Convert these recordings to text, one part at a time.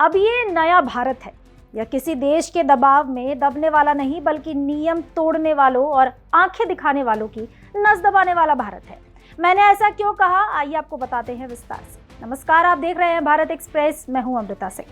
अब ये नया भारत है। यह किसी देश के दबाव में दबने वाला नहीं, बल्कि नियम तोड़ने वालों और आंखें दिखाने वालों की नस दबाने वाला भारत है। मैंने ऐसा क्यों कहा, आइए आपको बताते हैं विस्तार से। नमस्कार, आप देख रहे हैं भारत एक्सप्रेस। मैं हूं अमृता सिंह।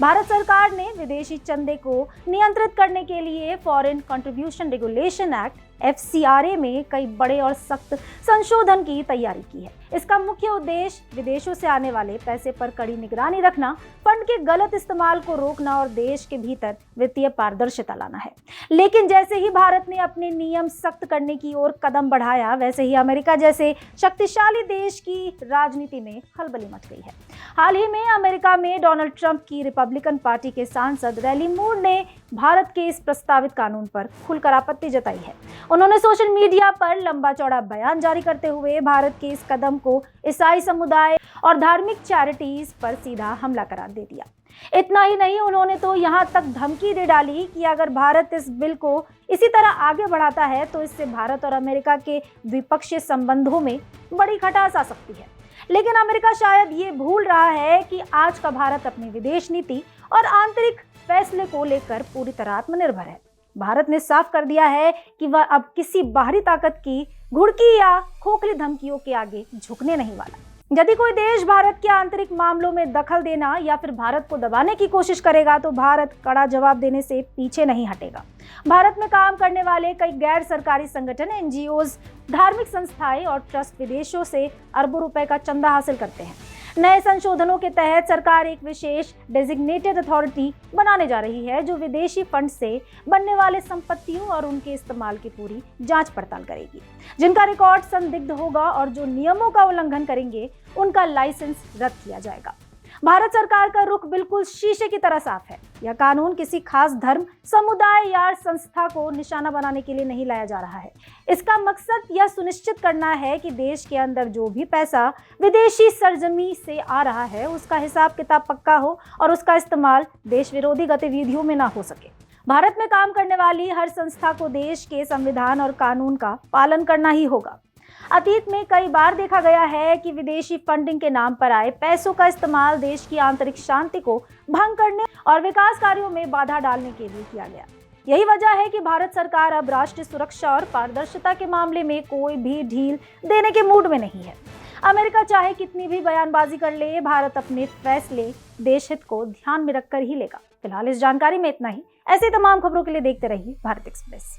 भारत सरकार ने विदेशी चंदे को नियंत्रित करने के लिए foreign contribution regulation act FCRA में कई बड़े और सख्त संशोधन की तैयारी की है। इसका मुख्य उद्देश्य विदेशों से आने वाले पैसे पर कड़ी निगरानी रखना, फंड के गलत इस्तेमाल को रोकना और देश के भीतर वित्तीय पारदर्शिता लाना है। लेकिन जैसे ही भारत ने अपने नियम सख्त करने की ओर कदम बढ़ाया, वैसे ही अमेरिका जैसे शक्तिशाली देश की राजनीति में खलबली मच गई है। हाल ही में अमेरिका में डोनाल्ड ट्रंप की रिपब्लिकन पार्टी के सांसद रैली मूर ने भारत के इस प्रस्तावित कानून पर खुलकर आपत्ति जताई है। उन्होंने सोशल मीडिया पर लंबा चौड़ा बयान जारी करते हुए भारत के इस कदम को ईसाई समुदाय और धार्मिक चैरिटीज पर सीधा हमला करार दे दिया। इतना ही नहीं, उन्होंने तो यहाँ तक धमकी दे डाली कि अगर भारत इस बिल को इसी तरह आगे बढ़ाता है तो इससे भारत और अमेरिका के द्विपक्षीय संबंधों में बड़ी खटास आ सकती है। लेकिन अमेरिका शायद ये भूल रहा है कि आज का भारत अपनी विदेश नीति और आंतरिक फैसले को लेकर पूरी तरह आत्मनिर्भर है। भारत ने साफ कर दिया है कि वह अब किसी बाहरी ताकत की घुड़की या खोखली धमकियों के आगे झुकने नहीं वाला। यदि कोई देश भारत के आंतरिक मामलों में दखल देना या फिर भारत को दबाने की कोशिश करेगा तो भारत कड़ा जवाब देने से पीछे नहीं हटेगा। भारत में काम करने वाले कई गैर सरकारी संगठन, NGOs, धार्मिक संस्थाएं और ट्रस्ट विदेशों से अरबों रुपए का चंदा हासिल करते हैं। नए संशोधनों के तहत सरकार एक विशेष डेजिग्नेटेड अथॉरिटी बनाने जा रही है जो विदेशी फंड से बनने वाले संपत्तियों और उनके इस्तेमाल की पूरी जांच पड़ताल करेगी। जिनका रिकॉर्ड संदिग्ध होगा और जो नियमों का उल्लंघन करेंगे उनका लाइसेंस रद्द किया जाएगा। भारत सरकार का रुख बिल्कुल शीशे की तरह साफ है। यह कानून किसी खास धर्म, समुदाय या संस्था को निशाना बनाने के लिए नहीं लाया जा रहा है। इसका मकसद यह सुनिश्चित करना है कि देश के अंदर जो भी पैसा विदेशी सरजमी से आ रहा है उसका हिसाब किताब पक्का हो और उसका इस्तेमाल देश विरोधी गतिविधियों में ना हो सके। भारत में काम करने वाली हर संस्था को देश के संविधान और कानून का पालन करना ही होगा। अतीत में कई बार देखा गया है कि विदेशी फंडिंग के नाम पर आए पैसों का इस्तेमाल देश की आंतरिक शांति को भंग करने और विकास कार्यों में बाधा डालने के लिए किया गया। यही वजह है कि भारत सरकार अब राष्ट्रीय सुरक्षा और पारदर्शिता के मामले में कोई भी ढील देने के मूड में नहीं है। अमेरिका चाहे कितनी भी बयानबाजी कर ले, भारत अपने फैसले देश हित को ध्यान में रखकर ही लेगा। फिलहाल इस जानकारी में इतना ही। ऐसे तमाम खबरों के लिए देखते रहिए भारत एक्सप्रेस।